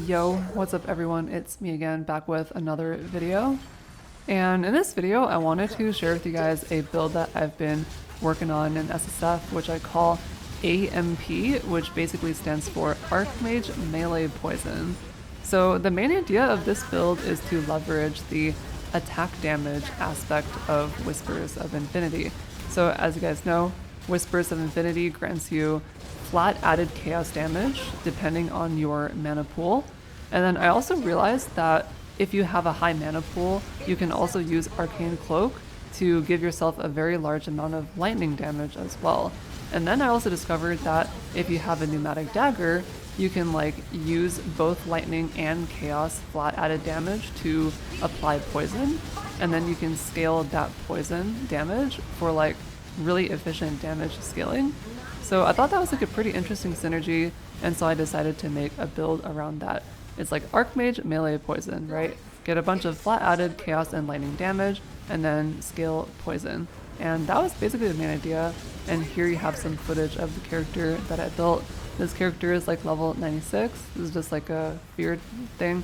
Yo, what's up everyone? It's me again, back with another video. And in this video, I wanted to share with you guys a build that I've been working on in SSF, which I call AMP, which basically stands for Archmage Melee Poison. So the main idea of this build is to leverage the attack damage aspect of Whispers of Infinity. So as you guys know, Whispers of Infinity grants you flat added chaos damage depending on your mana pool. And then I also realized that if you have a high mana pool, you can also use Arcane Cloak to give yourself a very large amount of lightning damage as well. And then I also discovered that if you have a Pneumatic Dagger, you can use both lightning and chaos flat added damage to apply poison, and then you can scale that poison damage for really efficient damage scaling. So I thought that was a pretty interesting synergy, and so I decided to make a build around that. It's like Archmage Melee Poison, right? Get a bunch of flat added chaos and lightning damage, and then scale poison. And that was basically the main idea, and here you have some footage of the character that I built. This character is level 96, this is just a feared thing.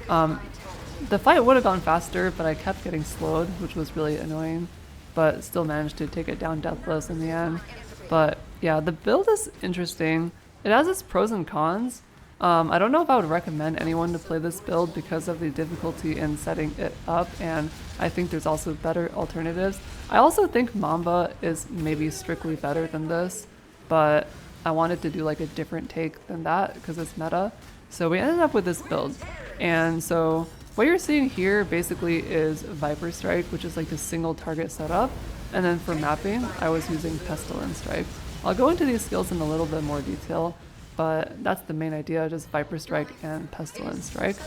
The fight would have gone faster, but I kept getting slowed, which was really annoying, but still managed to take it down deathless in the end. But yeah, the build is interesting. It has its pros and cons. I don't know if I would recommend anyone to play this build because of the difficulty in setting it up, and I think there's also better alternatives. I also think Mamba is maybe strictly better than this, but I wanted to do a different take than that because it's meta. So we ended up with this build. And so what you're seeing here basically is Viper Strike, which is the single target setup. And then for mapping, I was using Pestilent Strike. I'll go into these skills in a little bit more detail, but that's the main idea, just Viper Strike and Pestilent Strike.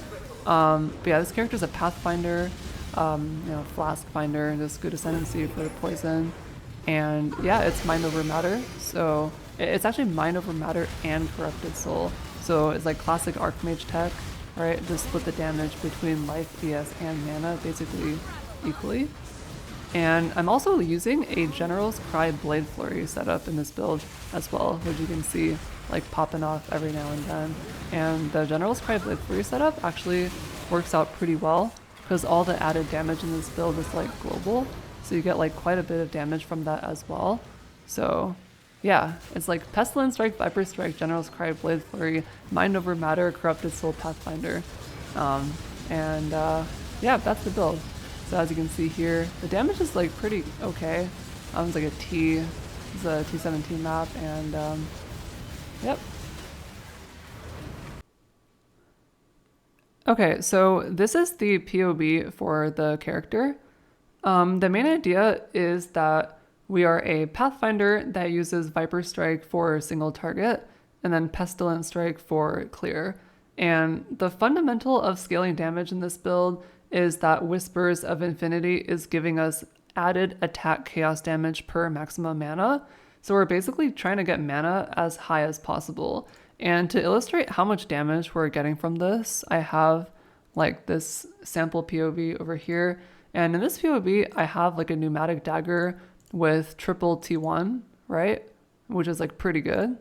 But yeah, this character is a Pathfinder, Flask Finder, just good ascendancy for the poison. And yeah, it's Mind Over Matter, so it's actually Mind Over Matter and Corrupted Soul. So it's classic Archmage tech, right? Just split the damage between life, BS, and mana basically equally. And I'm also using a General's Cry Blade Flurry setup in this build as well, which you can see popping off every now and then. And the General's Cry Blade Flurry setup actually works out pretty well because all the added damage in this build is global. So you get quite a bit of damage from that as well. So yeah, it's Pestilent Strike, Viper Strike, General's Cry, Blade Flurry, Mind Over Matter, Corrupted Soul, Pathfinder. Yeah, that's the build. So as you can see here, the damage is pretty okay. It's a T, it's a T17 map, and yep. Okay, so this is the POB for the character. The main idea is that we are a Pathfinder that uses Viper Strike for single target, and then Pestilent Strike for clear. And the fundamental of scaling damage in this build is that Whispers of Infinity is giving us added attack chaos damage per maximum mana. So we're basically trying to get mana as high as possible. And to illustrate how much damage we're getting from this, I have this sample POV over here. And in this POV, I have a Pneumatic Dagger with triple T1, right? Which is pretty good.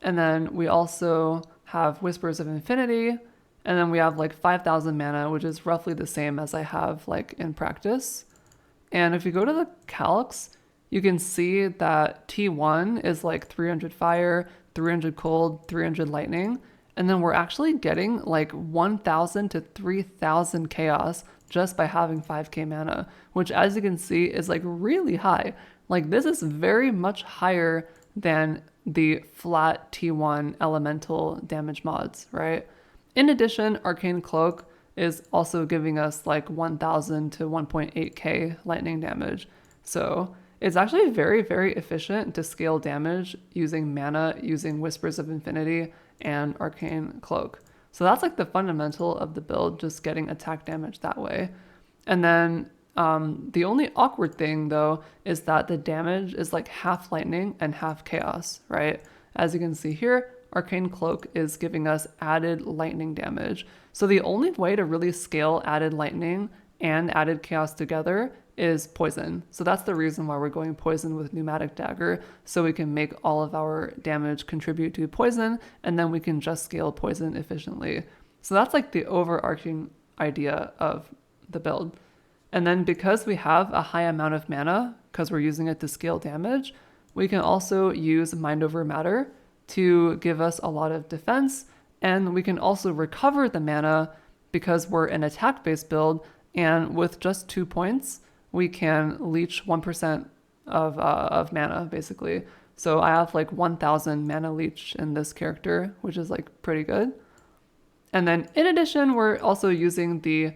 And then we also have Whispers of Infinity, and then we have 5,000 mana, which is roughly the same as I have in practice. And if you go to the calcs, you can see that T1 is 300 fire, 300 cold, 300 lightning. And then we're actually getting 1,000 to 3,000 chaos just by having 5k mana, which as you can see is really high. This is very much higher than the flat T1 elemental damage mods, right? In addition, Arcane Cloak is also giving us 1,000 to 1.8k lightning damage. So it's actually very, very efficient to scale damage using mana, using Whispers of Infinity and Arcane Cloak. So that's the fundamental of the build, just getting attack damage that way. And then the only awkward thing though is that the damage is half lightning and half chaos, right? As you can see here, Arcane Cloak is giving us added lightning damage. So the only way to really scale added lightning and added chaos together is poison. So that's the reason why we're going poison with Pneumatic Dagger, so we can make all of our damage contribute to poison, and then we can just scale poison efficiently. So that's like the overarching idea of the build. And then because we have a high amount of mana, because we're using it to scale damage, we can also use Mind Over Matter to give us a lot of defense. And we can also recover the mana because we're an attack-based build. And with just 2 points, we can leech 1% of mana, basically. So I have like 1000 mana leech in this character, which is like pretty good. And then in addition, we're also using the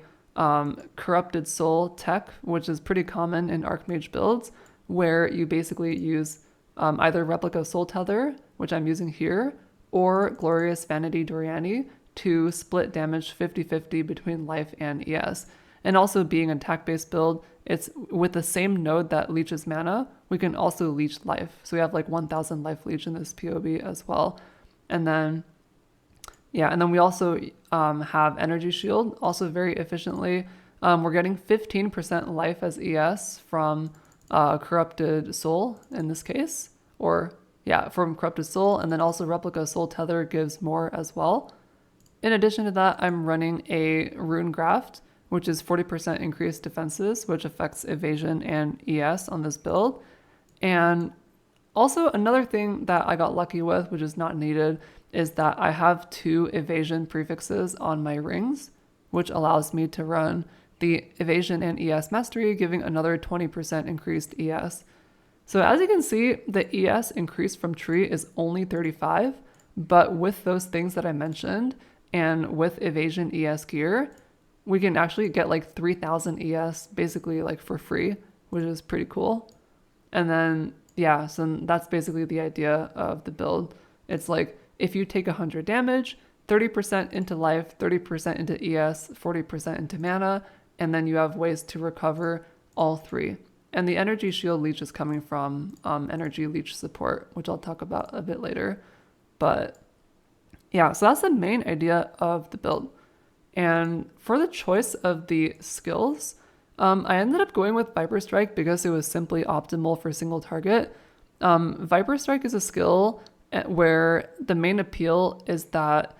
Corrupted Soul tech, which is pretty common in Archmage builds, where you basically use either Replica Soul Tether, which I'm using here, or Glorious Vanity Doriani to split damage 50-50 between life and ES. And also being an attack-based build, it's with the same node that leeches mana, we can also leech life. So we have like 1000 life leech in this POB as well. And then, yeah, and then we also have Energy Shield, also very efficiently. We're getting 15% life as ES from Corrupted Soul in this case, or yeah, from Corrupted Soul, and then also Replica Soul Tether gives more as well. In addition to that, I'm running a Rune Graft, which is 40% increased defenses, which affects evasion and ES on this build. And also another thing that I got lucky with, which is not needed, is that I have 2 evasion prefixes on my rings, which allows me to run the evasion and ES mastery, giving another 20% increased ES. So as you can see, the ES increase from tree is only 35, but with those things that I mentioned, and with evasion ES gear, we can actually get like 3000 ES basically like for free, which is pretty cool. And then, yeah, so that's basically the idea of the build. It's like, if you take 100 damage, 30% into life, 30% into ES, 40% into mana, and then you have ways to recover all 3. And the energy shield leech is coming from energy leech support, which I'll talk about a bit later. But yeah, so that's the main idea of the build. And for the choice of the skills, I ended up going with Viper Strike because it was simply optimal for single target. Viper Strike is a skill where the main appeal is that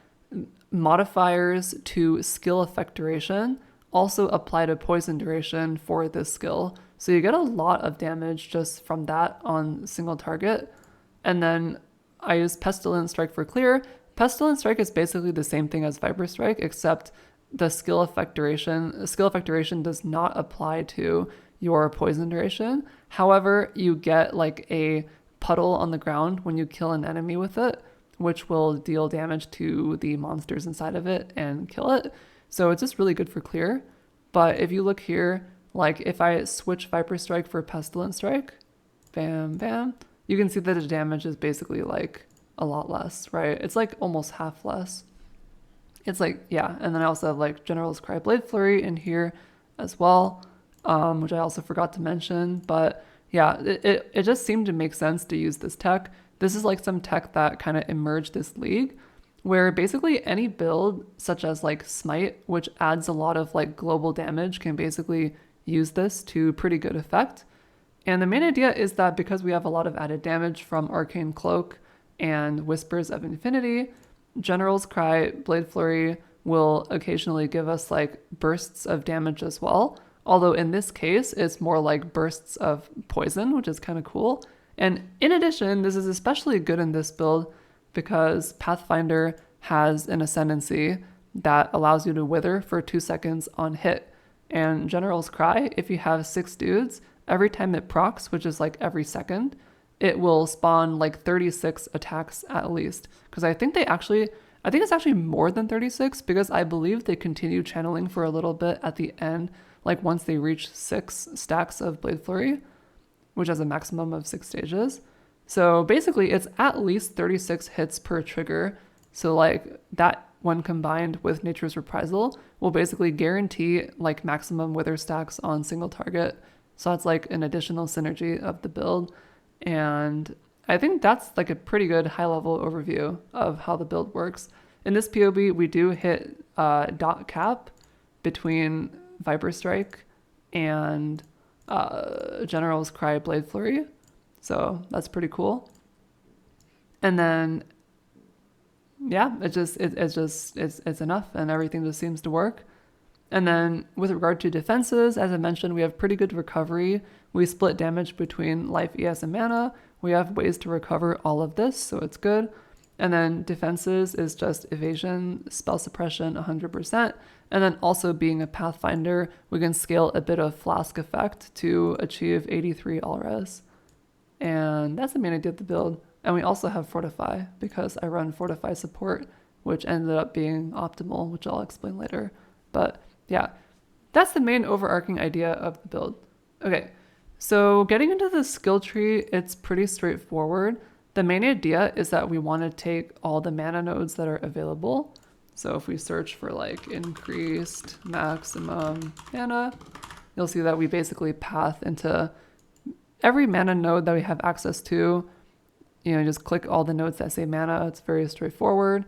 modifiers to skill effect duration also apply to poison duration for this skill. So you get a lot of damage just from that on single target. And then I use Pestilent Strike for clear. Pestilent Strike is basically the same thing as Viper Strike, except the skill effect duration does not apply to your poison duration. However, you get like a puddle on the ground when you kill an enemy with it, which will deal damage to the monsters inside of it and kill it. So it's just really good for clear. But if you look here, like if I switch Viper Strike for Pestilent Strike, bam, bam, you can see that the damage is basically like a lot less, right? It's like almost half less. It's like, yeah. And then I also have like General's Cry Blade Flurry in here as well, which I also forgot to mention. But yeah, it just seemed to make sense to use this tech. This is like some tech that kind of emerged this league, where basically any build such as like Smite, which adds a lot of like global damage, can basically use this to pretty good effect. And the main idea is that because we have a lot of added damage from Arcane Cloak and Whispers of Infinity, General's Cry Blade Flurry will occasionally give us like bursts of damage as well. Although in this case, it's more like bursts of poison, which is kind of cool. And in addition, this is especially good in this build because Pathfinder has an ascendancy that allows you to wither for 2 seconds on hit. And General's Cry, if you have 6 dudes, every time it procs, which is like every second, it will spawn like 36 attacks at least. Because I think it's actually more than 36 because I believe they continue channeling for a little bit at the end, like once they reach 6 stacks of Blade Flurry, which has a maximum of 6 stages. So basically it's at least 36 hits per trigger. So like that when combined with Nature's Reprisal will basically guarantee like maximum wither stacks on single target. So that's like an additional synergy of the build. And I think that's like a pretty good high level overview of how the build works. In this POB, we do hit dot cap between Viper Strike and General's Cry Blade Flurry. So that's pretty cool. And then yeah, it's enough, and everything just seems to work. And then with regard to defenses, as I mentioned, we have pretty good recovery. We split damage between life, ES, and mana. We have ways to recover all of this, so it's good. And then defenses is just evasion, spell suppression 100%. And then also being a Pathfinder, we can scale a bit of flask effect to achieve 83 all res. And that's the main idea of the build. And we also have Fortify because I run Fortify support, which ended up being optimal, which I'll explain later. But yeah, that's the main overarching idea of the build. Okay, so getting into the skill tree, it's pretty straightforward. The main idea is that we want to take all the mana nodes that are available. So if we search for like increased maximum mana, you'll see that we basically path into every mana node that we have access to. You know, just click all the nodes that say mana. It's very straightforward.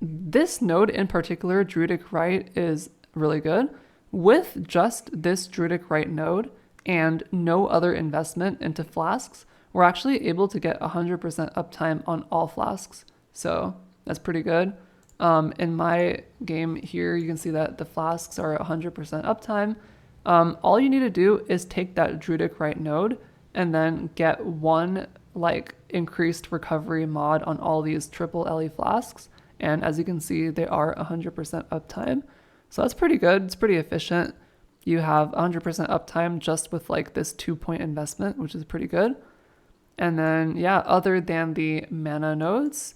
This node in particular, Druidic Rite, is really good. With just this Druidic Rite node and no other investment into flasks, we're actually able to get 100% uptime on all flasks. So that's pretty good. In my game here, you can see that the flasks are 100% uptime. All you need to do is take that Druidic Rite node and then get one like increased recovery mod on all these triple LE flasks. And as you can see, they are 100% uptime. So that's pretty good. It's pretty efficient. You have 100% uptime just with like this 2-point investment, which is pretty good. And then, yeah, other than the mana nodes,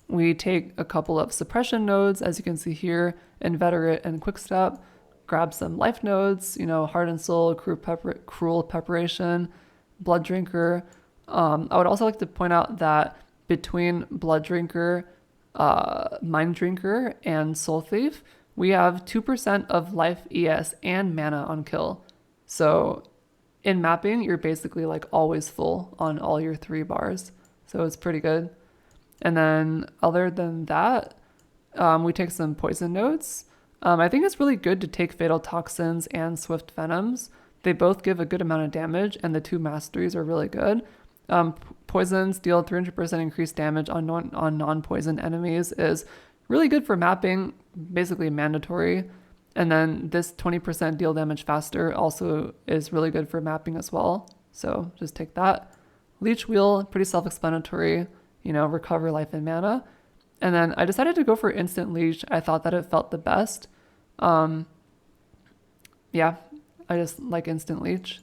we take a couple of suppression nodes, as you can see here, Inveterate and Quickstep, grab some life nodes, you know, Heart and Soul, Cruel Preparation, Blood Drinker. I would also like to point out that between Blood Drinker, Mind Drinker, and Soul Thief, we have 2% of life, ES, and mana on kill. So in mapping, you're basically like always full on all your 3 bars. So it's pretty good. And then other than that, we take some poison nodes. I think it's really good to take Fatal Toxins and Swift Venoms. They both give a good amount of damage, and the 2 masteries are really good. Poisons deal 300% increased damage on non-poison enemies is really good for mapping, basically mandatory. And then this 20% deal damage faster also is really good for mapping as well. So just take that. Leech Wheel, pretty self-explanatory, you know, recover life and mana. And then I decided to go for Instant Leech. I thought that it felt the best. Yeah, I just like Instant Leech.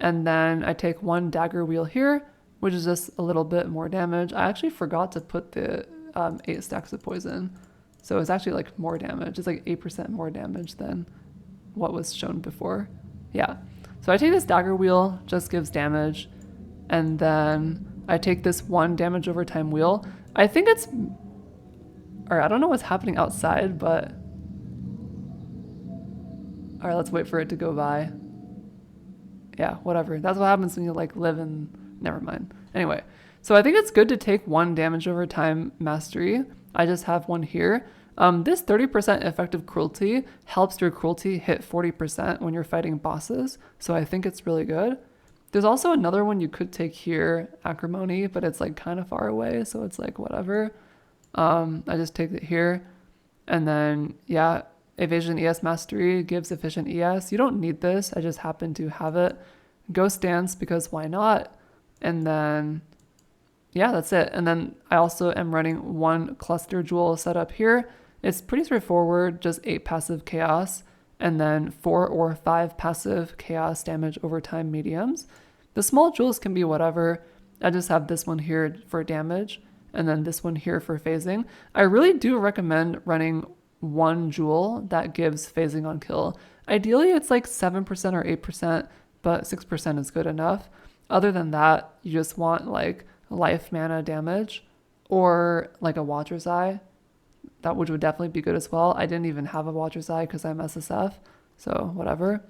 And then I take 1 Dagger Wheel here, which is just a little bit more damage. I actually forgot to put the 8 stacks of poison. So it's actually like more damage. It's like 8% more damage than what was shown before. Yeah. So I take this Dagger Wheel, just gives damage. And then I take this 1 damage over time wheel. I think it's... Alright, I don't know what's happening outside, but... Alright, let's wait for it to go by. Yeah, whatever. That's what happens when you like live in... Never mind. Anyway, so I think it's good to take 1 damage over time mastery. I just have 1 here. This 30% effective cruelty helps your cruelty hit 40% when you're fighting bosses. So I think it's really good. There's also another one you could take here, Acrimony, but it's like kind of far away. So it's like whatever. I just take it here. And then, yeah, Evasion ES Mastery gives efficient ES. You don't need this. I just happen to have it. Ghost Dance because why not? And then, yeah, that's it. And then I also am running 1 Cluster Jewel setup here. It's pretty straightforward, just 8 passive chaos, and then 4 or 5 passive chaos damage over time mediums. The small jewels can be whatever. I just have this one here for damage, and then this one here for phasing. I really do recommend running 1 jewel that gives phasing on kill. Ideally, it's like 7% or 8%, but 6% is good enough. Other than that, you just want like life mana damage or like a Watcher's Eye, that which would definitely be good as well. I didn't even have a Watcher's Eye because I'm SSF, so whatever.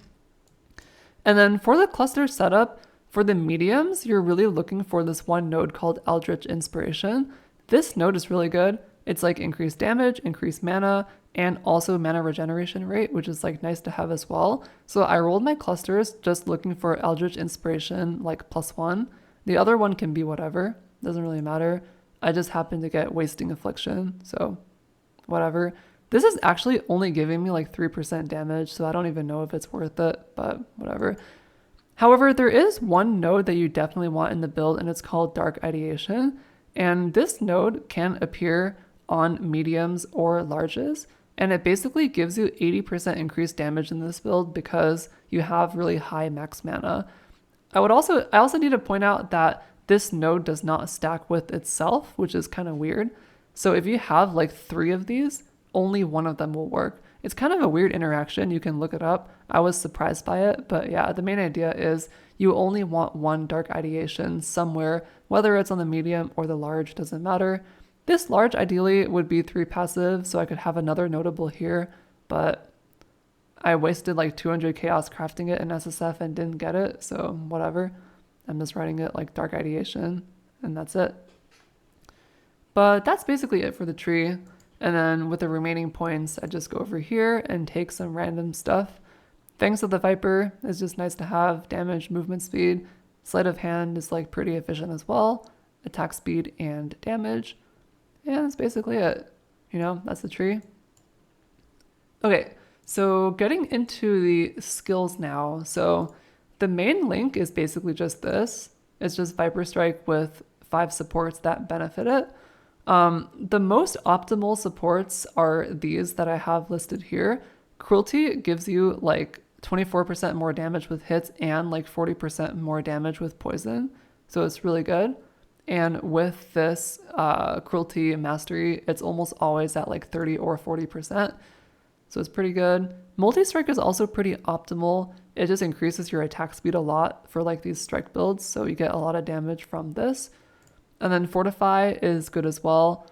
And then for the cluster setup, for the mediums, you're really looking for this 1 node called Eldritch Inspiration. This node is really good. It's like increased damage, increased mana, and also mana regeneration rate, which is like nice to have as well. So I rolled my clusters just looking for Eldritch Inspiration like +1. The other one can be whatever. doesn't really matter. I just happen to get wasting affliction, so whatever. This is actually only giving me like 3% damage, so I don't even know if it's worth it, but whatever. However, there is one node that you definitely want in the build, and it's called Dark Ideation. And this node can appear on mediums or larges, and it basically gives you 80% increased damage in this build because you have really high max mana. I also need to point out that this node does not stack with itself, which is kind of weird. So if you have like 3 of these, only one of them will work. It's kind of a weird interaction. You can look it up. I was surprised by it, but yeah, the main idea is you only want one Dark Ideation somewhere, whether it's on the medium or the large, doesn't matter. This large ideally would be 3 passive, so I could have another notable here, but I wasted like 200 chaos crafting it in SSF and didn't get it, so whatever. I'm just writing it like Dark Ideation, and that's it. But that's basically it for the tree. And then with the remaining points, I just go over here and take some random stuff. Fangs of the Viper is just nice to have. Damage, movement speed. Sleight of Hand is like pretty efficient as well. Attack speed and damage. And that's basically it. You know, that's the tree. Okay, so getting into the skills now. So the main link is basically just this. It's just Viper Strike with 5 supports that benefit it. The most optimal supports are these that I have listed here. Cruelty gives you like 24% more damage with hits and like 40% more damage with poison. So it's really good. And with this Cruelty Mastery, it's almost always at like 30 or 40%. So it's pretty good. Multi-strike is also pretty optimal. It just increases your attack speed a lot for like these strike builds. So you get a lot of damage from this. And then Fortify is good as well.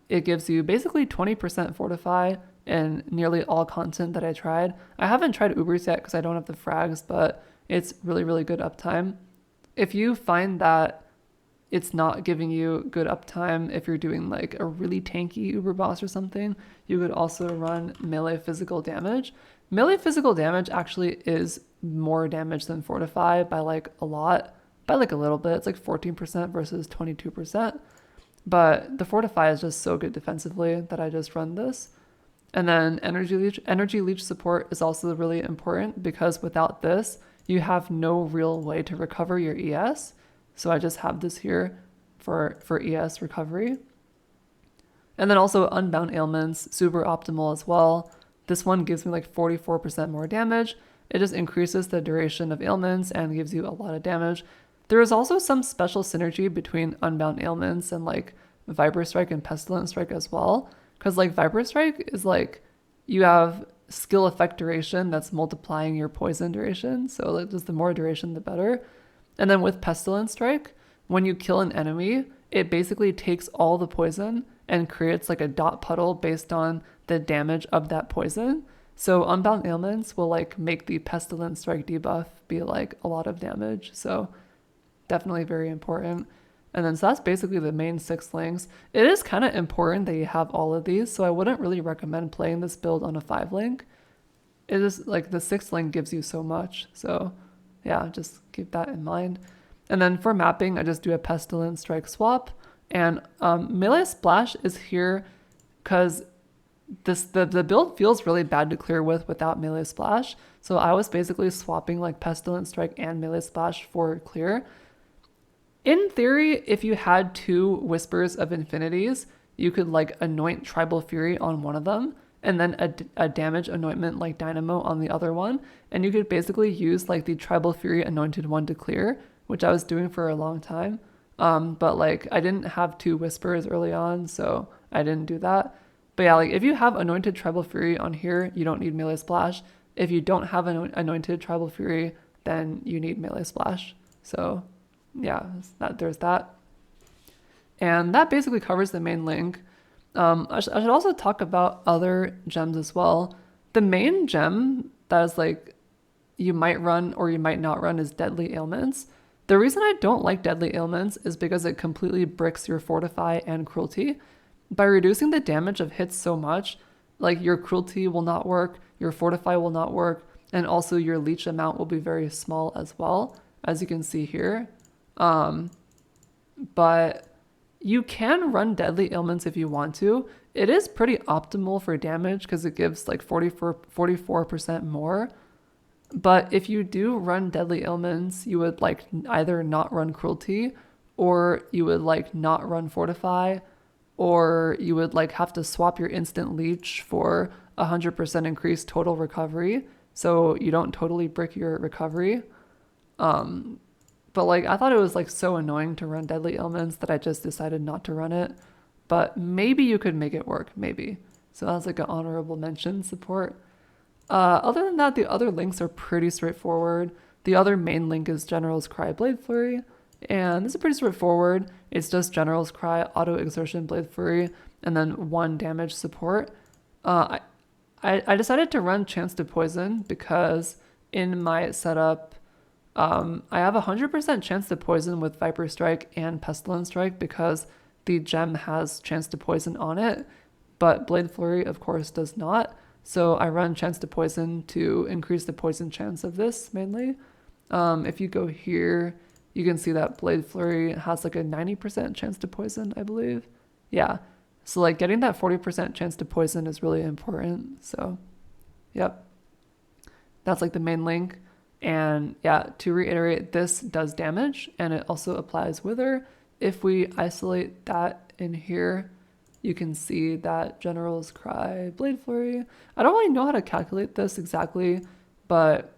It gives you basically 20% Fortify in nearly all content that I tried. I haven't tried Ubers yet because I don't have the frags, but it's really, really good uptime. If you find that it's not giving you good uptime, if you're doing like a really tanky Uber boss or something, you could also run melee physical damage. Melee physical damage actually is more damage than Fortify by like a lot. By like a little bit. It's like 14% versus 22%. But the Fortify is just so good defensively that I just run this. And then Energy Leech support is also really important because without this, you have no real way to recover your ES. So I just have this here for ES recovery. And then also Unbound Ailments, super optimal as well. This one gives me like 44% more damage. It just increases the duration of ailments and gives you a lot of damage. There is also some special synergy between Unbound Ailments and like Viper Strike and Pestilent Strike as well. Because like Viper Strike is like you have skill effect duration that's multiplying your poison duration. So like just the more duration, the better. And then with Pestilent Strike, when you kill an enemy, it basically takes all the poison and creates like a dot puddle based on the damage of that poison. So Unbound Ailments will like make the Pestilent Strike debuff be like a lot of damage. So definitely very important. And then so that's basically the main 6 links. It is kind of important that you have all of these, so I wouldn't really recommend playing this build on a 5 link. It is like the 6 link gives you so much, so yeah, just keep that in mind. And then for mapping, I just do a Pestilent Strike swap, and Melee Splash is here because the build feels really bad to clear without Melee Splash, so I was basically swapping like Pestilent Strike and Melee Splash for clear. In theory, if you had 2 Whispers of Infinities, you could like anoint Tribal Fury on one of them, and then a damage anointment like Dynamo on the other one, and you could basically use like the Tribal Fury anointed one to clear, which I was doing for a long time. But like I didn't have 2 Whispers early on, so I didn't do that. But yeah, like if you have anointed Tribal Fury on here, you don't need Melee Splash. If you don't have an anointed Tribal Fury, then you need Melee Splash. So yeah, there's that. And that basically covers the main link. I should also talk about other gems as well. The main gem that is like you might run or you might not run is Deadly Ailments. The reason I don't like Deadly Ailments is because it completely bricks your Fortify and Cruelty. By reducing the damage of hits so much, like your Cruelty will not work, your Fortify will not work, and also your Leech amount will be very small as well, as you can see here. but you can run deadly ailments if you want to. It is pretty optimal for damage because it gives like 44% more. But if you do run deadly ailments, you would like either not run cruelty, or you would like not run fortify, or you would like have to swap your instant leech for 100% increased total recovery, so you don't totally brick your recovery. But like I thought it was like so annoying to run deadly ailments that I just decided not to run it. But maybe you could make it work, maybe. So that's like an honorable mention support. Other than that, the other links are pretty straightforward. The other main link is General's Cry Blade Flurry, and this is pretty straightforward. It's just General's Cry, Auto Exertion Blade Flurry, and then 1 damage support. I decided to run Chance to Poison because in my setup, I have 100% chance to poison with Viper Strike and Pestilent Strike because the gem has chance to poison on it, but Blade Flurry, of course, does not. So I run chance to poison to increase the poison chance of this mainly. If you go here, you can see that Blade Flurry has like a 90% chance to poison, I believe. Yeah. So like getting that 40% chance to poison is really important. So, yep. That's like the main link. And yeah, to reiterate, this does damage and it also applies Wither. If we isolate that in here, you can see that General's Cry, Blade Flurry. I don't really know how to calculate this exactly, but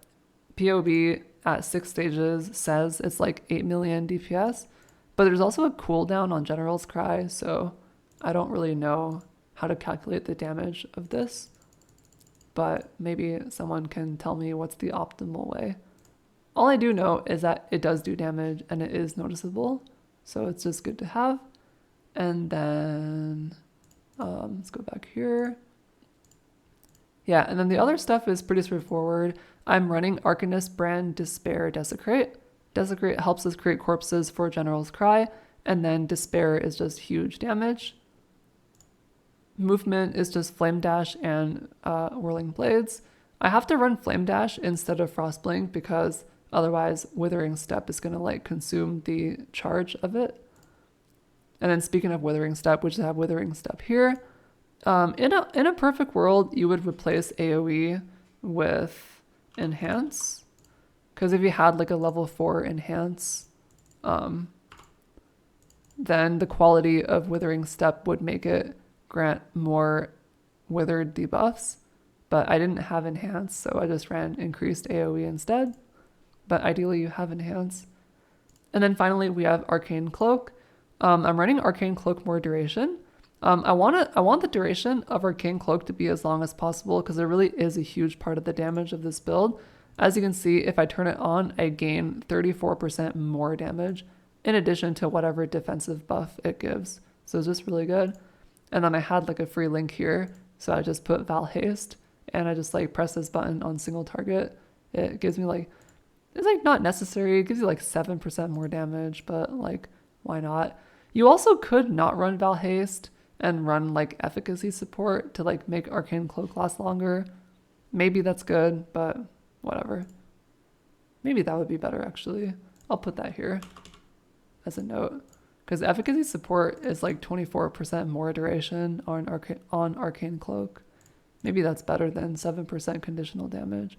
POB at 6 stages says it's like 8 million DPS, but there's also a cooldown on General's Cry, so I don't really know how to calculate the damage of this, but maybe someone can tell me what's the optimal way. All I do know is that it does do damage and it is noticeable, so it's just good to have. And then let's go back here. Yeah, and then the other stuff is pretty straightforward. I'm running Arcanist Brand Despair Desecrate. Desecrate helps us create corpses for General's Cry, and then Despair is just huge damage. Movement is just Flame Dash and Whirling Blades. I have to run Flame Dash instead of Frostblink because otherwise Withering Step is going to like consume the charge of it. And then speaking of Withering Step, we just have Withering Step here. In a perfect world, you would replace AoE with Enhance. Because if you had like a level 4 Enhance, then the quality of Withering Step would make it grant more withered debuffs. But I didn't have Enhance, so I just ran increased AoE instead. But ideally you have Enhance. And then finally we have Arcane Cloak. I'm running Arcane Cloak more duration. I want the duration of Arcane Cloak to be as long as possible because it really is a huge part of the damage of this build. As you can see, if I turn it on, I gain 34% more damage in addition to whatever defensive buff it gives. So it's just really good. And then I had like a free link here, so I just put Val Haste and I just like press this button on single target. It gives me like, it's like not necessary. It gives you like 7% more damage, but like why not? You also could not run Val Haste and run like efficacy support to like make Arcane Cloak last longer. Maybe that's good, but whatever. Maybe that would be better actually. I'll put that here as a note because efficacy support is like 24% more duration on Arcane Cloak. Maybe that's better than 7% conditional damage.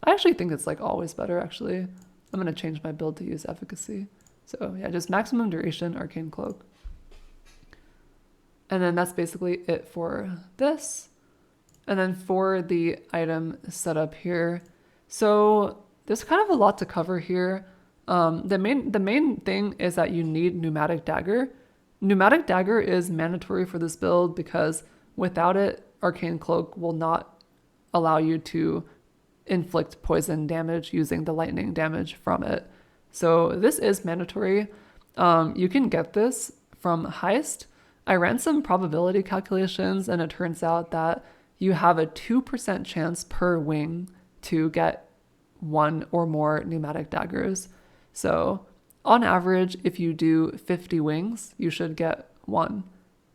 I actually think it's like always better actually. I'm going to change my build to use efficacy. So yeah, just maximum duration Arcane Cloak. And then that's basically it for this. And then for the item setup here. So there's kind of a lot to cover here. The main thing is that you need Pneumatic Dagger. Pneumatic Dagger is mandatory for this build because without it, Arcane Cloak will not allow you to inflict poison damage using the lightning damage from it. So this is mandatory. You can get this from Heist. I ran some probability calculations and it turns out that you have a 2% chance per wing to get 1 or more Pneumatic Daggers. So on average, if you do 50 wings, you should get 1.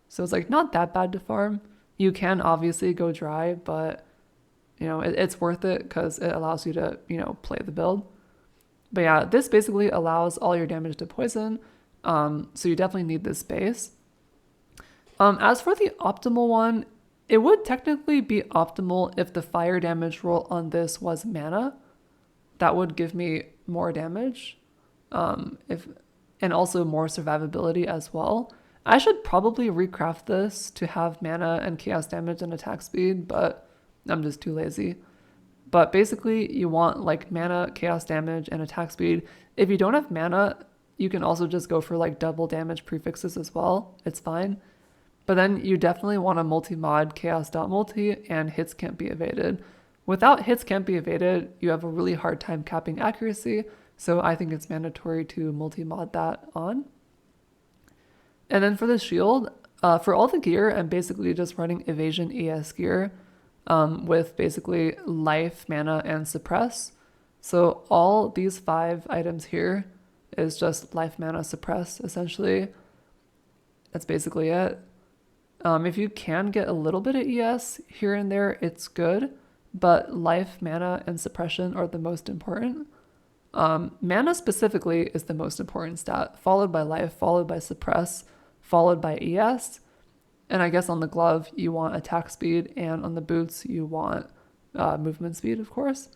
So it's like not that bad to farm. You can obviously go dry, but you know, it's worth it because it allows you to, you know, play the build. But yeah, this basically allows all your damage to poison. So you definitely need this base. As for the optimal one, it would technically be optimal if the fire damage roll on this was mana. That would give me more damage, and also more survivability as well. I should probably recraft this to have mana and chaos damage and attack speed, but I'm just too lazy. But basically, you want like mana, chaos damage, and attack speed. If you don't have mana, you can also just go for like double damage prefixes as well. It's fine. But then you definitely want a multi-mod chaos.multi and hits can't be evaded. Without hits can't be evaded, you have a really hard time capping accuracy. So I think it's mandatory to multi-mod that on. And then for the shield, for all the gear, I'm basically just running evasion ES gear with basically life, mana, and suppress. So all these 5 items here is just life, mana, suppress, essentially. That's basically it. If you can get a little bit of ES here and there, it's good, but life, mana, and suppression are the most important. Mana specifically is the most important stat, followed by life, followed by suppress, followed by ES. And I guess on the glove, you want attack speed, and on the boots, you want movement speed, of course.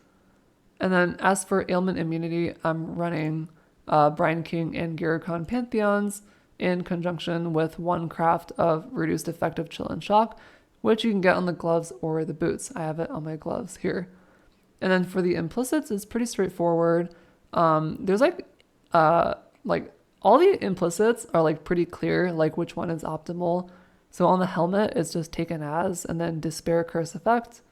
And then as for ailment immunity, I'm running Brine King and Giricon Pantheons in conjunction with 1 craft of reduced effective chill and shock, which you can get on the gloves or the boots. I have it on my gloves here. And then for the implicits, it's pretty straightforward. There's like all the implicits are like pretty clear, like which one is optimal. So on the helmet, it's just taken as, and then despair curse effect.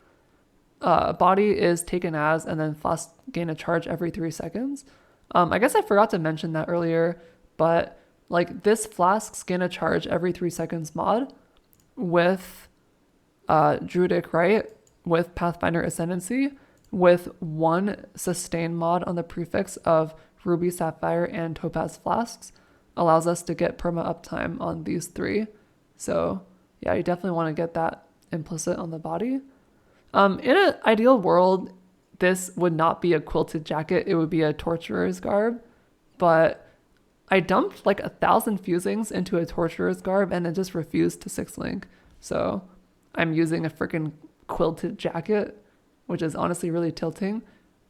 Body is taken as, and then flask gain a charge every 3 seconds. I guess I forgot to mention that earlier, but like this flasks gain a charge every 3 seconds mod with Druidic Rite, with Pathfinder Ascendancy, with 1 sustain mod on the prefix of Ruby, Sapphire, and Topaz flasks, allows us to get perma uptime on these 3. So yeah, you definitely want to get that implicit on the body. In an ideal world, this would not be a quilted jacket, it would be a torturer's garb, but I dumped like 1,000 fusings into a torturer's garb and it just refused to 6-link. So I'm using a freaking quilted jacket, which is honestly really tilting.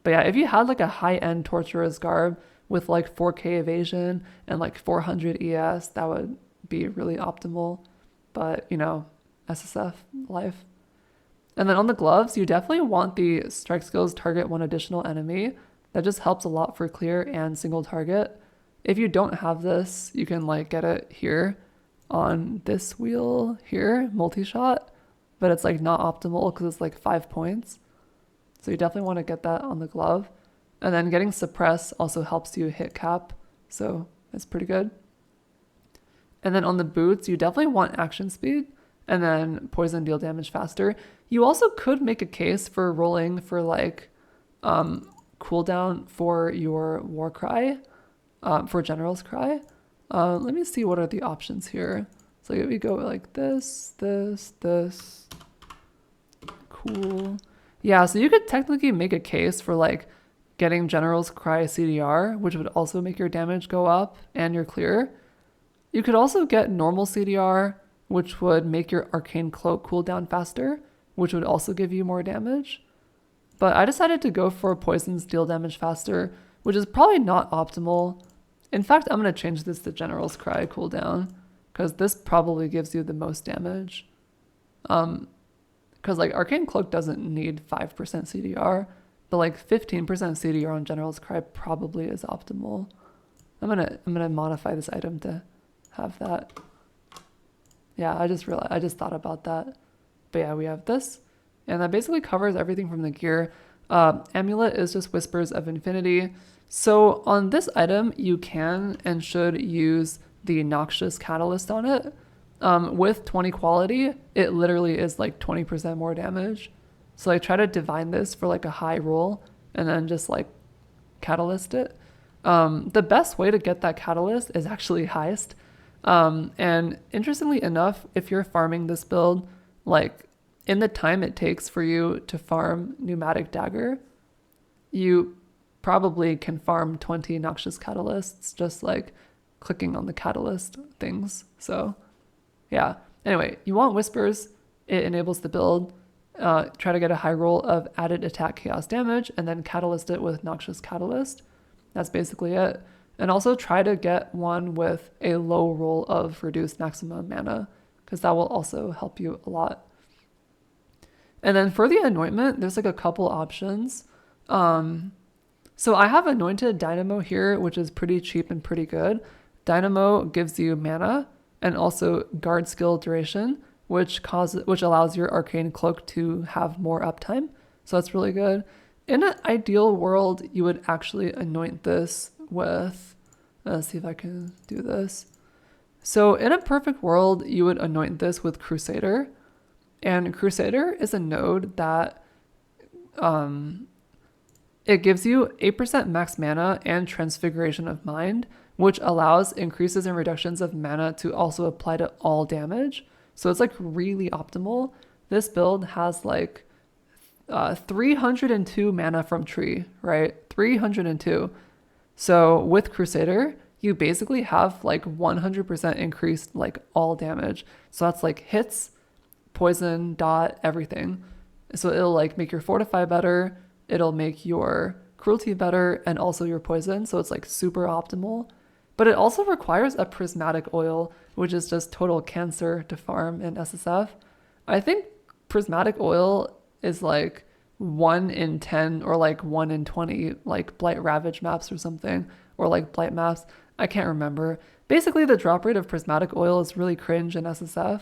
But yeah, if you had like a high-end torturer's garb with like 4K evasion and like 400 ES, that would be really optimal. But you know, SSF life. And then on the gloves, you definitely want the strike skills target 1 additional enemy. That just helps a lot for clear and single target. If you don't have this, you can like get it here on this wheel here, multi-shot, but it's like not optimal because it's like 5 points. So you definitely want to get that on the glove. And then getting suppress also helps you hit cap. So it's pretty good. And then on the boots, you definitely want action speed and then poison deal damage faster. You also could make a case for rolling for like cooldown for your war cry, for General's Cry. Let me see what are the options here. So if we go like this. Cool. Yeah, so you could technically make a case for like getting General's Cry CDR, which would also make your damage go up and your clear. You could also get normal CDR, which would make your Arcane Cloak cool down faster, which would also give you more damage. But I decided to go for poisons deal damage faster, which is probably not optimal. In fact, I'm going to change this to General's Cry cooldown, because this probably gives you the most damage. Because like Arcane Cloak doesn't need 5% CDR, but like 15% CDR on General's Cry probably is optimal. I'm gonna modify this item to have that. Yeah, I just thought about that. But yeah, we have this, and that basically covers everything from the gear. Amulet is just Whispers of Infinity. So on this item, you can and should use the Noxious Catalyst on it. With 20 quality, it literally is like 20% more damage. So I try to divine this for like a high roll and then just like catalyst it. The best way to get that catalyst is actually heist. And interestingly enough, if you're farming this build, like in the time it takes for you to farm Pneumatic Dagger, you probably can farm 20 Noxious Catalysts just like clicking on the catalyst things. So yeah. Anyway, you want Whispers. It enables the build. Try to get a high roll of added attack chaos damage and then catalyst it with Noxious Catalyst. That's basically it. And also try to get one with a low roll of reduced maximum mana, because that will also help you a lot. And then for the anointment, there's like a couple options. So I have anointed Dynamo here, which is pretty cheap and pretty good. Dynamo gives you mana and also guard skill duration, which allows your Arcane Cloak to have more uptime. So that's really good. In an ideal world, you would actually anoint this with, let's see if I can do this. So in a perfect world, you would anoint this with Crusader. And Crusader is a node that it gives you 8% max mana and Transfiguration of Mind, which allows increases and reductions of mana to also apply to all damage. So it's like really optimal. This build has like 302 mana from tree, right? 302. So with Crusader, you basically have like 100% increased like all damage. So that's like hits, poison, dot, everything. So it'll like make your fortify better. It'll make your cruelty better and also your poison. So it's like super optimal. But it also requires a prismatic oil, which is just total cancer to farm in SSF. I think prismatic oil is like 1 in 10 or like 1 in 20, like Blight Ravage maps or something, or like Blight maps. I can't remember. Basically, the drop rate of prismatic oil is really cringe in SSF,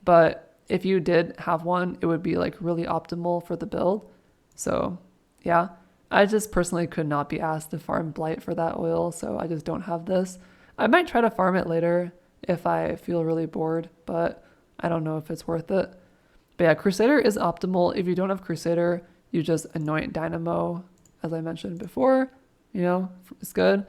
but if you did have one, it would be like really optimal for the build. So yeah, I just personally could not be asked to farm Blight for that oil, so I just don't have this. I might try to farm it later if I feel really bored, but I don't know if it's worth it. But yeah, Crusader is optimal. If you don't have Crusader, you just anoint Dynamo, as I mentioned before, you know, it's good.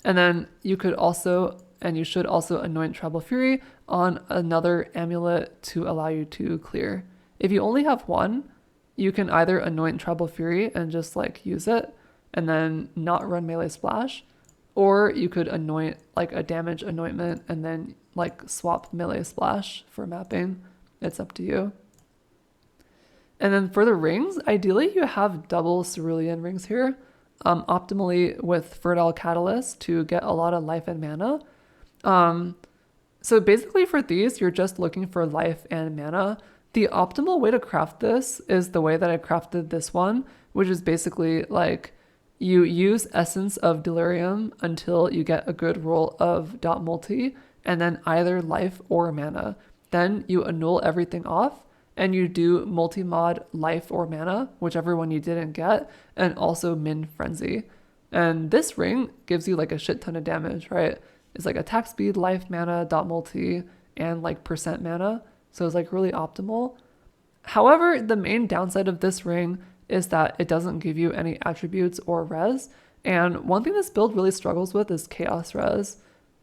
And then you could also, and you should also anoint Treble Fury on another amulet to allow you to clear. If you only have one, you can either anoint Treble Fury and just like use it and then not run melee splash, or you could anoint like a damage anointment and then like swap melee splash for mapping. It's up to you. And then for the rings, ideally you have double cerulean rings here, optimally with Fertile Catalyst to get a lot of life and mana. So basically for these, you're just looking for life and mana. The optimal way to craft this is the way that I crafted this one, which is basically like you use Essence of Delirium until you get a good roll of dot multi and then either life or mana. Then you annul everything off and you do multi-mod life or mana, whichever one you didn't get, and also min frenzy. And this ring gives you like a shit ton of damage, right? It's like attack speed, life, mana, dot multi, and like percent mana. So it's like really optimal. However, the main downside of this ring is that it doesn't give you any attributes or res. And one thing this build really struggles with is chaos res.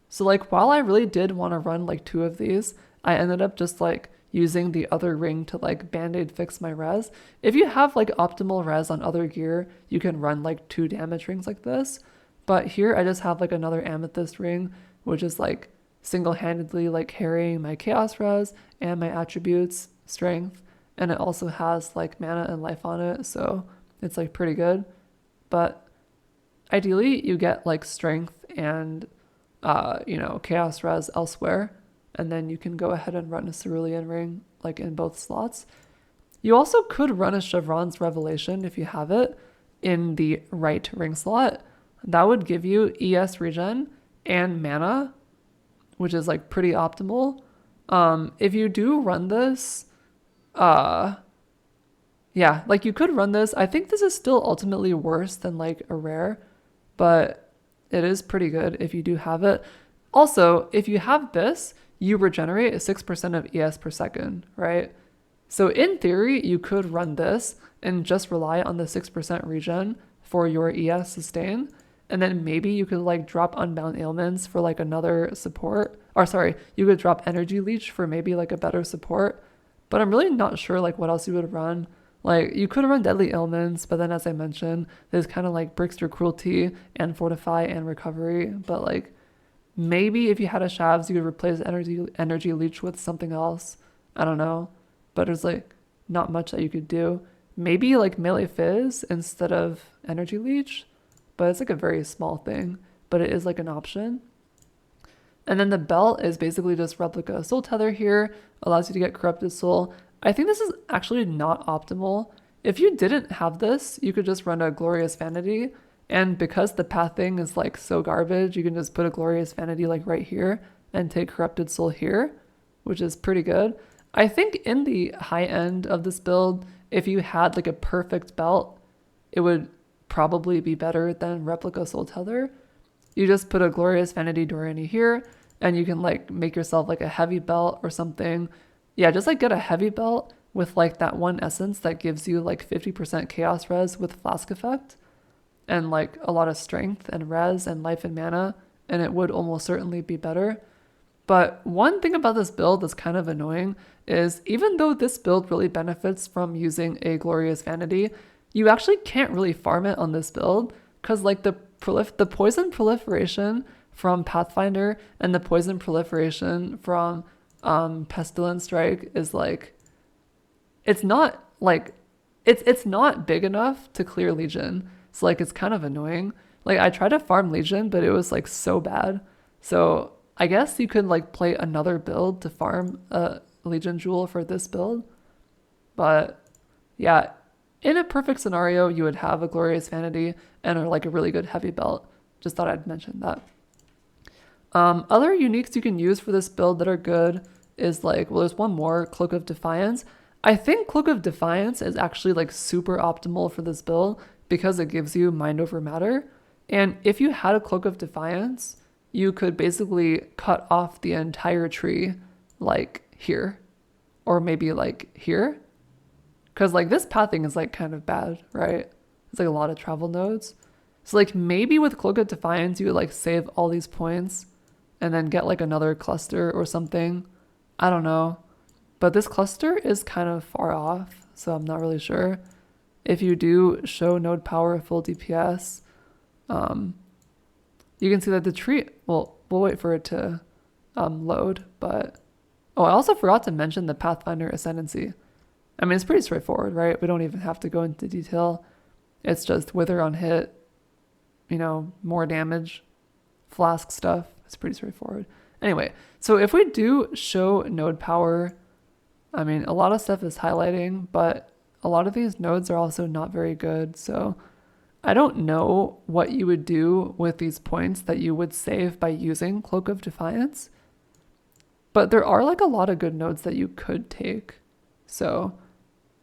So like while I really did want to run like 2 of these, I ended up just like using the other ring to like band-aid fix my res. If you have like optimal res on other gear, you can run like 2 damage rings like this. But here I just have like another amethyst ring, which is like single-handedly like carrying my chaos res and my attributes, strength, and it also has like mana and life on it, so it's like pretty good. But ideally you get like strength and you know, chaos res elsewhere, and then you can go ahead and run a cerulean ring like in both slots. You also could run a Chevron's Revelation if you have it in the right ring slot. That would give you ES regen and mana, which is like pretty optimal. If you do run this, yeah, like you could run this. I think this is still ultimately worse than like a rare, but it is pretty good if you do have it. Also, if you have this, you regenerate 6% of ES per second, right? So in theory, you could run this and just rely on the 6% regen for your ES sustain. And then maybe you could like drop Unbound Ailments for like another support. Or sorry, you could drop Energy Leech for maybe like a better support. But I'm really not sure like what else you would run. Like you could run Deadly Ailments, but then as I mentioned, this kind of like breaks your cruelty and fortify and recovery. But like Maybe if you had a Shavs, you could replace energy leech with something else. I don't know. But there's like not much that you could do. Maybe like melee fizz instead of energy leech, but it's like a very small thing, but it is like an option. And then the belt is basically just replica soul tether here, allows you to get corrupted soul. I think this is actually not optimal. If you didn't have this, you could just run a glorious vanity, and because the path thing is like so garbage, you can just put a glorious vanity like right here and take corrupted soul here, which is pretty good. I think in the high end of this build, if you had like a perfect belt, it would probably be better than replica soul tether. You just put a glorious vanity Doriani here, and you can like make yourself like a heavy belt or something. Yeah, just like get a heavy belt with like that one essence that gives you like 50% chaos res with flask effect and like a lot of strength and res and life and mana, and it would almost certainly be better. But one thing about this build that's kind of annoying is even though this build really benefits from using a glorious vanity, you actually can't really farm it on this build because like the poison proliferation from Pathfinder and the poison proliferation from Pestilent Strike is like, it's not like, it's not big enough to clear Legion. So like, it's kind of annoying. Like I tried to farm Legion, but it was like so bad. So I guess you could like play another build to farm a Legion Jewel for this build. But yeah, in a perfect scenario, you would have a glorious vanity and like a really good heavy belt. Just thought I'd mention that. Other uniques you can use for this build that are good is like, well, there's one more, Cloak of Defiance. I think Cloak of Defiance is actually like super optimal for this build because it gives you mind over matter. And if you had a Cloak of Defiance, you could basically cut off the entire tree like here, or maybe like here. Cause like this pathing is like kind of bad, right? It's like a lot of travel nodes. So like maybe with Cloak of Defiance, you would like save all these points and then get like another cluster or something. I don't know. But this cluster is kind of far off, so I'm not really sure. If you do show node power full DPS, you can see that the tree, well, we'll wait for it to load, but, oh, I also forgot to mention the Pathfinder Ascendancy. I mean, it's pretty straightforward, right? We don't even have to go into detail. It's just wither on hit, you know, more damage, flask stuff. It's pretty straightforward. Anyway, so if we do show node power, I mean, a lot of stuff is highlighting, but a lot of these nodes are also not very good. So I don't know what you would do with these points that you would save by using Cloak of Defiance, but there are like a lot of good nodes that you could take. So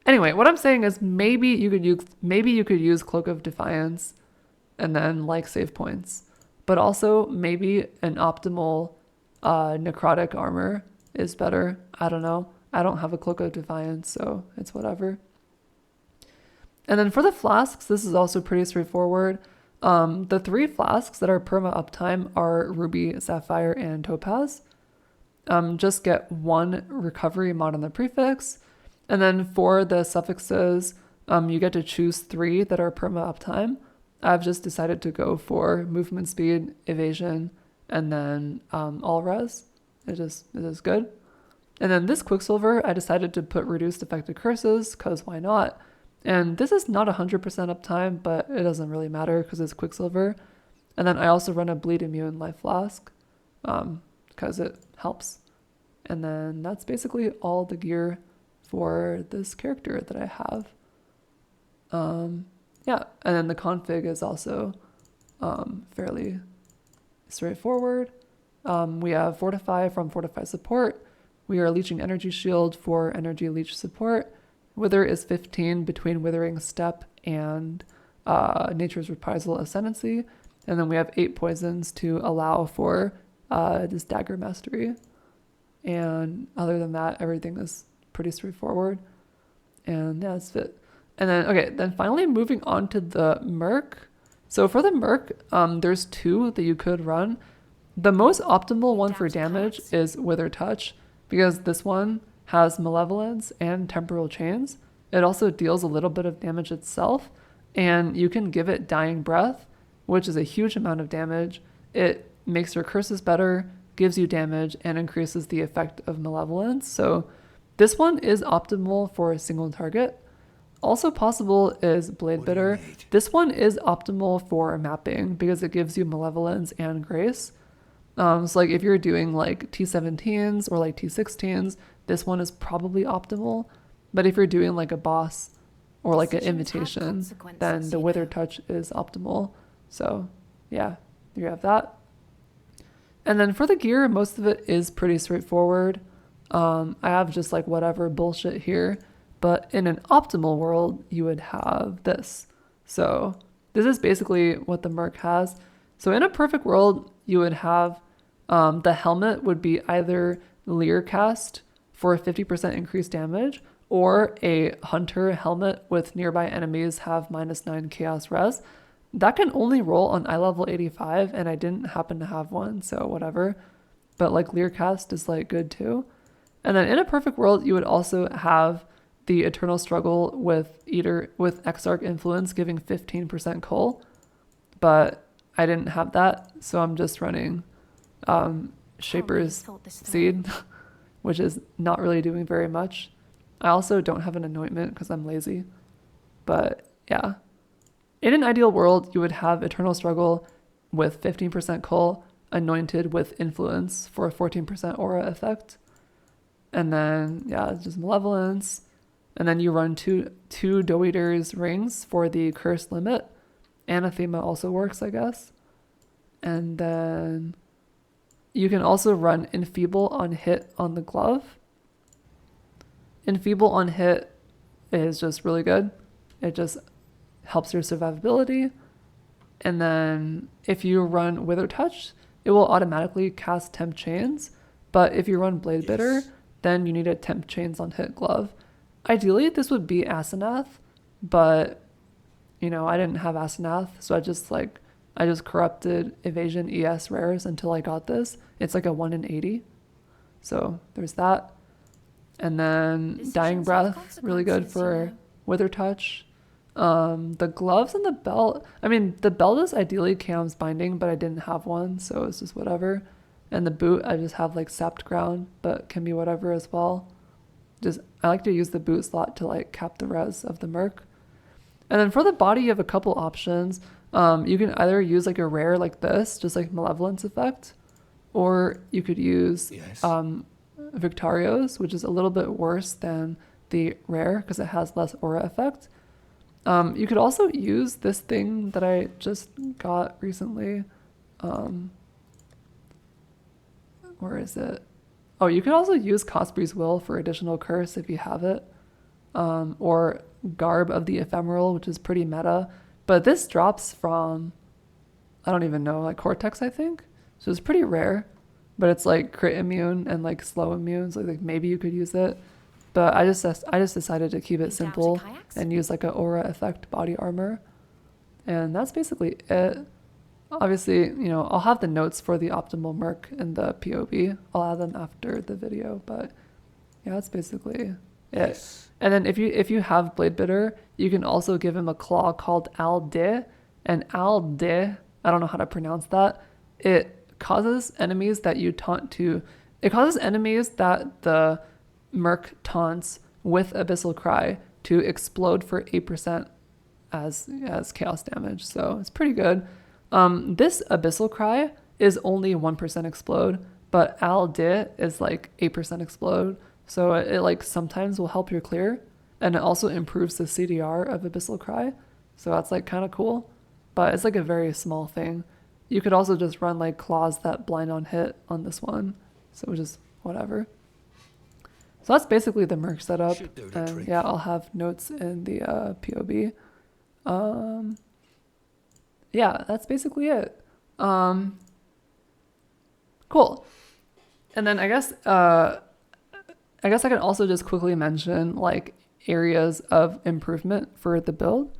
anyway, what I'm saying is maybe you could use Cloak of Defiance and then like save points, but also maybe an optimal necrotic armor is better. I don't know. I don't have a Cloak of Defiance, so it's whatever. And then for the flasks, this is also pretty straightforward. The 3 flasks that are perma uptime are Ruby, Sapphire, and Topaz. Just get 1 recovery mod on the prefix. And then for the suffixes, you get to choose 3 that are perma uptime. I've just decided to go for movement speed, evasion, and then all res. It is good. And then this Quicksilver, I decided to put reduced affected curses, because why not? And this is not 100% uptime, but it doesn't really matter because it's Quicksilver. And then I also run a bleed immune life flask because it helps. And then that's basically all the gear for this character that I have. Yeah, and then the config is also fairly straightforward. We have Fortify from Fortify support. We are leeching energy shield for energy leech support. Wither is 15 between Withering Step and Nature's Reprisal Ascendancy. And then we have 8 poisons to allow for this Dagger Mastery. And other than that, everything is pretty straightforward. And yeah, that's it. And then, okay, then finally moving on to the Merc. So for the Merc, there's 2 that you could run. The most optimal one for damage is Wither Touch, because this one has Malevolence and Temporal Chains. It also deals a little bit of damage itself, and you can give it Dying Breath, which is a huge amount of damage. It makes your curses better, gives you damage, and increases the effect of malevolence. So this one is optimal for a single target. Also possible is Blade Bitter. This one is optimal for mapping because it gives you malevolence and grace. So like if you're doing like T17s or like T16s, this one is probably optimal. But if you're doing like a boss or like an invitation, then the Withered Touch is optimal. So yeah, you have that. And then for the gear, most of it is pretty straightforward. I have just like whatever bullshit here, but in an optimal world, you would have this. So this is basically what the Merc has. So in a perfect world, you would have the helmet would be either Leer cast for 50% increased damage, or a hunter helmet with nearby enemies have -9 chaos res. That can only roll on eye level 85, and I didn't happen to have one, so whatever. But like Leer cast is like good too. And then in a perfect world, you would also have the Eternal Struggle with Exarch Influence giving 15% cull, but I didn't have that, so I'm just running Shaper's Seed, which is not really doing very much. I also don't have an anointment because I'm lazy, but yeah. In an ideal world, you would have Eternal Struggle with 15% cull, anointed with influence for a 14% aura effect. And then, yeah, just malevolence. And then you run two Doe Eater's rings for the curse limit. Anathema also works, I guess. And then you can also run Enfeeble on hit on the glove. Enfeeble on hit is just really good. It just helps your survivability. And then if you run Withered Touch, it will automatically cast Temp Chains. But if you run Blade Bitter, then you need a Temp Chains on hit glove. Ideally, this would be Asenath, but you know, I didn't have Asenath, so I just corrupted Evasion ES rares until I got this. It's like a 1 in 80. So there's that. And then Dying Breath, really good for Wither Touch. The gloves and the belt, I mean, the belt is ideally Cam's Binding, but I didn't have one, so it's just whatever. And the boot, I just have like Sapped Ground, but can be whatever as well. I like to use the boot slot to like cap the res of the Merc. And then for the body, you have a couple options. You can either use like a rare like this, just like Malevolence effect, or you could use Victario's, which is a little bit worse than the rare because it has less aura effect. You could also use this thing that I just got recently. Where is it? Oh, you could also use Cosprey's Will for additional curse if you have it. Or Garb of the Ephemeral, which is pretty meta. But this drops from, I don't even know, like Cortex, I think. So it's pretty rare. But it's like crit immune and like slow immune. So like maybe you could use it. But I just decided to keep it simple and use like an aura effect body armor. And that's basically it. Obviously, you know, I'll have the notes for the optimal Merc in the POB. I'll add them after the video, but yeah, that's basically it. And then if you have Blade Bitter, you can also give him a claw called Al De. And Al De, I don't know how to pronounce that. It causes enemies that you taunt to, it causes enemies that the Merc taunts with Abyssal Cry to explode for 8% as chaos damage. So it's pretty good. This Abyssal Cry is only 1% explode, but Al De is like 8% explode. So it like sometimes will help your clear, and it also improves the CDR of Abyssal Cry. So that's like kind of cool, but it's like a very small thing. You could also just run like claws that blind on hit on this one. So just whatever. So that's basically the Merc setup. And yeah, I'll have notes in the POB. Yeah, that's basically it. Cool. And then I guess I can also just quickly mention like areas of improvement for the build.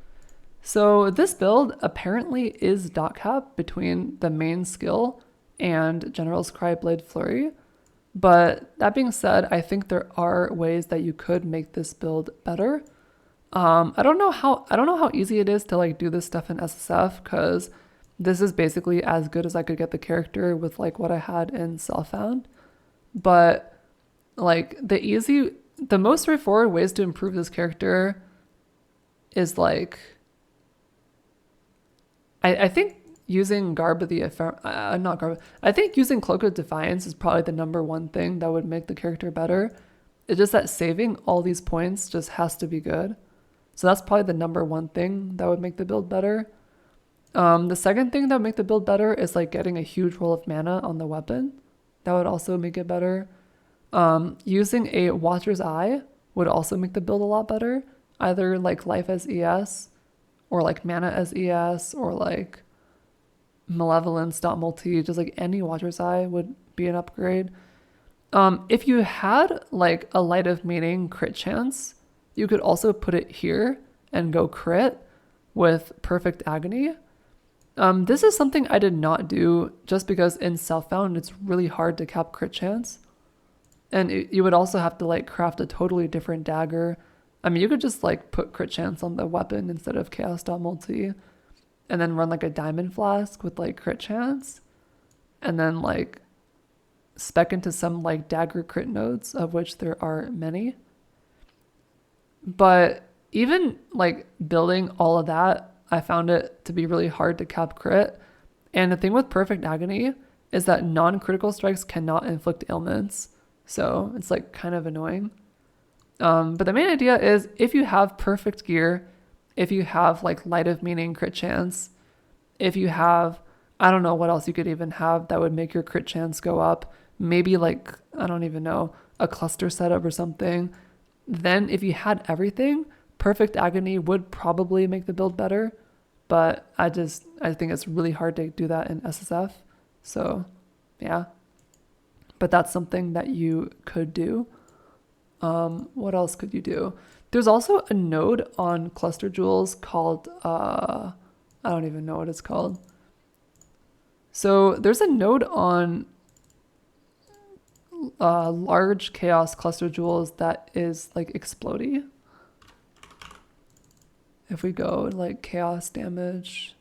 So this build apparently is dot cap between the main skill and General's Cry Blade Flurry. But that being said, I think there are ways that you could make this build better. I don't know how easy it is to like do this stuff in SSF, because this is basically as good as I could get the character with like what I had in Self-Found. But like the most straightforward ways to improve this character is like, I think using Garb of the I think using Cloak of Defiance is probably the #1 thing that would make the character better. It's just that saving all these points just has to be good. So that's probably the #1 thing that would make the build better. The second thing that would make the build better is like getting a huge roll of mana on the weapon. That would also make it better. Using a Watcher's Eye would also make the build a lot better. Either like life as ES or like mana as ES or like malevolence multi, just like any Watcher's Eye would be an upgrade. If you had like a Light of Meaning crit chance, you could also put it here and go crit with Perfect Agony. This is something I did not do just because in Self-Found it's really hard to cap crit chance. And you would also have to like craft a totally different dagger. I mean, you could just like put crit chance on the weapon instead of chaos.multi and then run like a diamond flask with like crit chance and then like spec into some like dagger crit nodes, of which there are many. But even like building all of that, I found it to be really hard to cap crit. And the thing with Perfect Agony is that non-critical strikes cannot inflict ailments. So it's like kind of annoying. But the main idea is if you have perfect gear, if you have like Light of Meaning crit chance, if you have, I don't know what else you could even have that would make your crit chance go up, maybe like, I don't even know, a cluster setup or something, then if you had everything, Perfect Agony would probably make the build better. But I think it's really hard to do that in SSF. So yeah, but that's something that you could do. What else could you do? There's also a node on Cluster Jewels called, I don't even know what it's called. So there's a node on large chaos Cluster Jewels that is like explodey. If we go like chaos damage.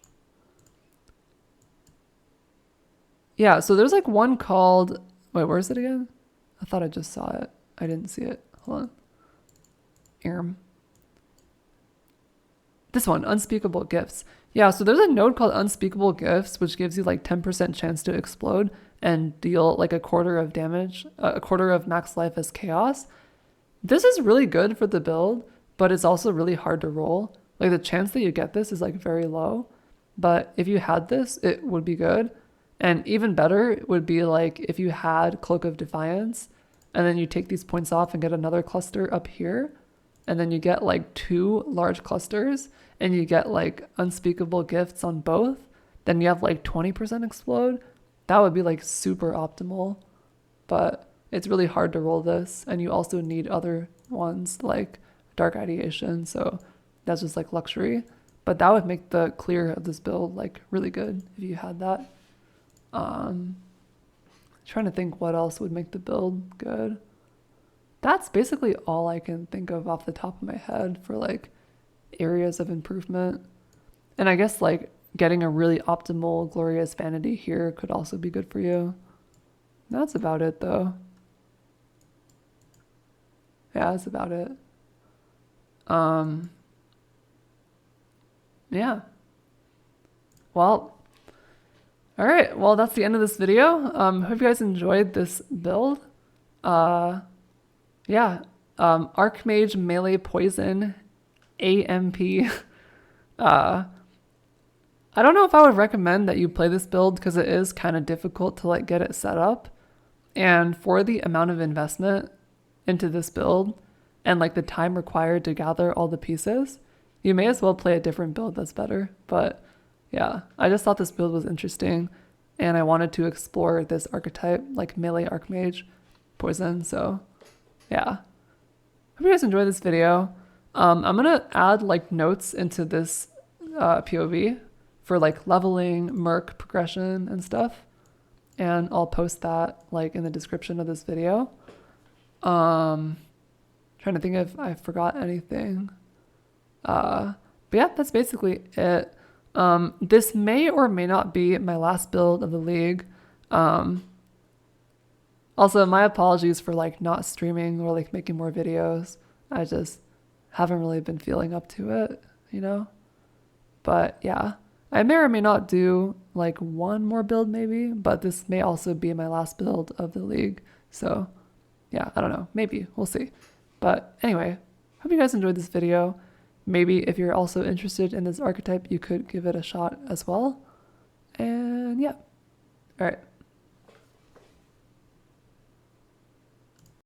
Yeah, so there's like one called, wait, where is it again? I thought I just saw it. I didn't see it. Hold on. This one, Unspeakable Gifts. Yeah, so there's a node called Unspeakable Gifts, which gives you like 10% chance to explode and deal like a quarter of damage, a quarter of max life as chaos. This is really good for the build, but it's also really hard to roll. Like the chance that you get this is like very low, but if you had this, it would be good. And even better would be like if you had Cloak of Defiance and then you take these points off and get another cluster up here. And then you get like 2 large clusters and you get like Unspeakable Gifts on both. Then you have like 20% explode. That would be like super optimal, but it's really hard to roll this. And you also need other ones like Dark Ideation. So that's just like luxury, but that would make the clear of this build like really good if you had that. Trying to think what else would make the build good. That's basically all I can think of off the top of my head for like areas of improvement. And I guess like getting a really optimal Glorious Vanity here could also be good for you. That's about it though. Yeah, that's about it. Yeah. Well, all right. Well, that's the end of this video. Hope you guys enjoyed this build. Yeah. Archmage melee poison AMP. I don't know if I would recommend that you play this build because it is kind of difficult to like get it set up. And for the amount of investment into this build and like the time required to gather all the pieces, you may as well play a different build that's better. But yeah, I just thought this build was interesting and I wanted to explore this archetype, like melee Archmage poison. So yeah, hope you guys enjoyed this video. I'm gonna add like notes into this POV for like leveling, Merc progression and stuff. And I'll post that like in the description of this video. Trying to think if I forgot anything. But yeah, that's basically it. This may or may not be my last build of the league. Also, my apologies for like not streaming or like making more videos. I just haven't really been feeling up to it, you know? But yeah, I may or may not do like one more build maybe, but this may also be my last build of the league. So yeah, I don't know, maybe, we'll see. But anyway, hope you guys enjoyed this video. Maybe if you're also interested in this archetype, you could give it a shot as well. And yeah, all right.